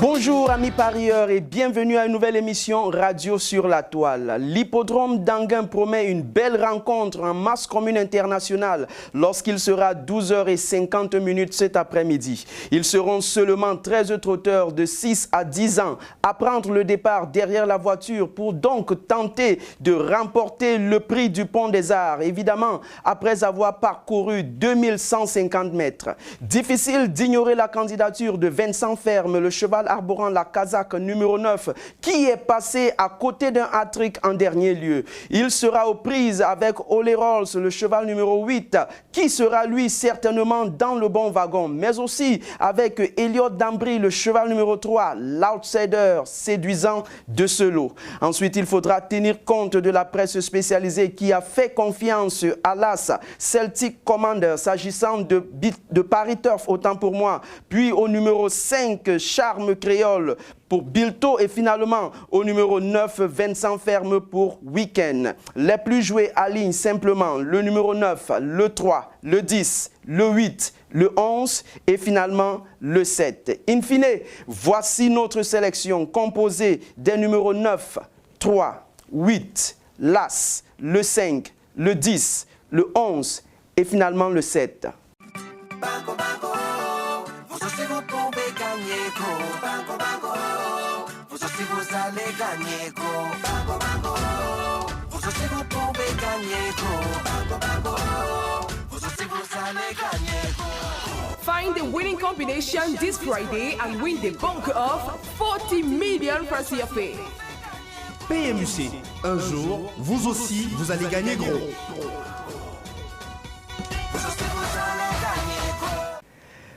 Bonjour amis parieurs et bienvenue à une nouvelle émission Radio sur la toile. L'hippodrome d'Anguin promet une belle rencontre en masse commune internationale lorsqu'il sera 12h50 cet après-midi. Ils seront seulement 13 trotteurs de 6 à 10 ans à prendre le départ derrière la voiture pour donc tenter de remporter le prix du Pont des Arts, évidemment après avoir parcouru 2150 mètres. Difficile d'ignorer la candidature de Vincent Ferme, le cheval arborant la casaque numéro 9, qui est passé à côté d'un hat-trick en dernier lieu. Il sera aux prises avec Ole Rolls, le cheval numéro 8, qui sera lui certainement dans le bon wagon, mais aussi avec Elliot Dambry, le cheval numéro 3, l'outsider séduisant de ce lot. Ensuite, il faudra tenir compte de la presse spécialisée qui a fait confiance à l'As Celtic Commander s'agissant de Paris Turf, autant pour moi, puis au numéro 5, Charme Créole pour Bilto et finalement au numéro 9, Vincent Ferme pour Week-end. Les plus joués alignent simplement le numéro 9, le 3, le 10, le 8, le 11 et finalement le 7. In fine, voici notre sélection composée des numéros 9, 3, 8, l'As, le 5, le 10, le 11 et finalement le 7. Banco, banco, vous aussi vous pouvez gagner gros. Banco, banco, vous aussi vous allez gagner gros. Banco, banco, vous aussi vous pouvez gagner gros. Banco, banco, vous aussi vous allez gagner gros. Find the winning combination this Friday and win the bulk of 40 million for CFA. PMUC, un jour, vous aussi, vous allez gagner gros.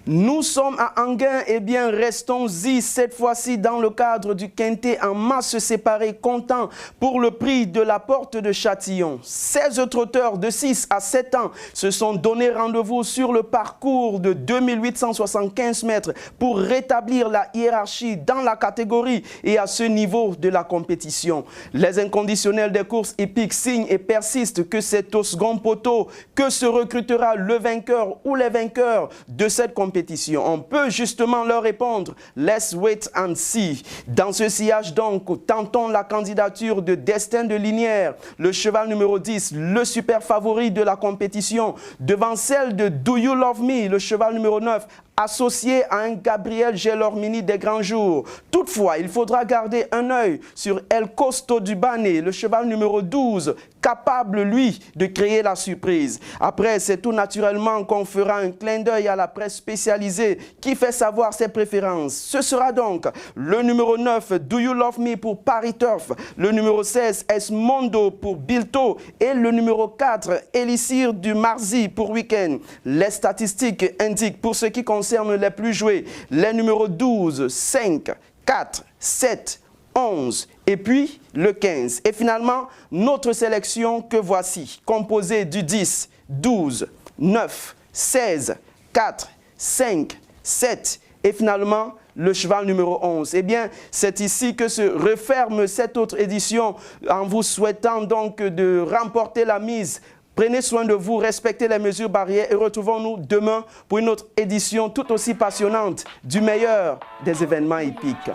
Nous sommes à Anguin, et bien restons-y cette fois-ci dans le cadre du quintet en masse séparée comptant pour le prix de la porte de Châtillon. 16 trotteurs de 6 à 7 ans se sont donné rendez-vous sur le parcours de 2875 mètres pour rétablir la hiérarchie dans la catégorie et à ce niveau de la compétition. Les inconditionnels des courses hippiques signent et persistent que c'est au second poteau que se recrutera le vainqueur ou les vainqueurs de cette compétition. On peut justement leur répondre « Let's wait and see ». Dans ce sillage donc, tentons la candidature de Destin de Linière, le cheval numéro 10, le super favori de la compétition, devant celle de Do You Love Me, le cheval numéro 9, associé à un Gabriel Gelormini des grands jours. Toutefois, il faudra garder un œil sur El Costo du Bané, le cheval numéro 12, capable, lui, de créer la surprise. Après, c'est tout naturellement qu'on fera un clin d'œil à la presse spécialisée qui fait savoir ses préférences. Ce sera donc le numéro 9, Do You Love Me pour Paris Turf, le numéro 16, Esmondo pour Bilto et le numéro 4, Elixir du Marzi pour Week-end. Les statistiques indiquent pour ce qui concerne les plus joués, les numéros 12, 5, 4, 7, 11 et puis le 15. Et finalement, notre sélection que voici, composée du 10, 12, 9, 16, 4, 5, 7 et finalement le cheval numéro 11. Eh bien, c'est ici que se referme cette autre édition en vous souhaitant donc de remporter la mise. Prenez soin de vous, respectez les mesures barrières et retrouvons-nous demain pour une autre édition tout aussi passionnante du meilleur des événements hippiques.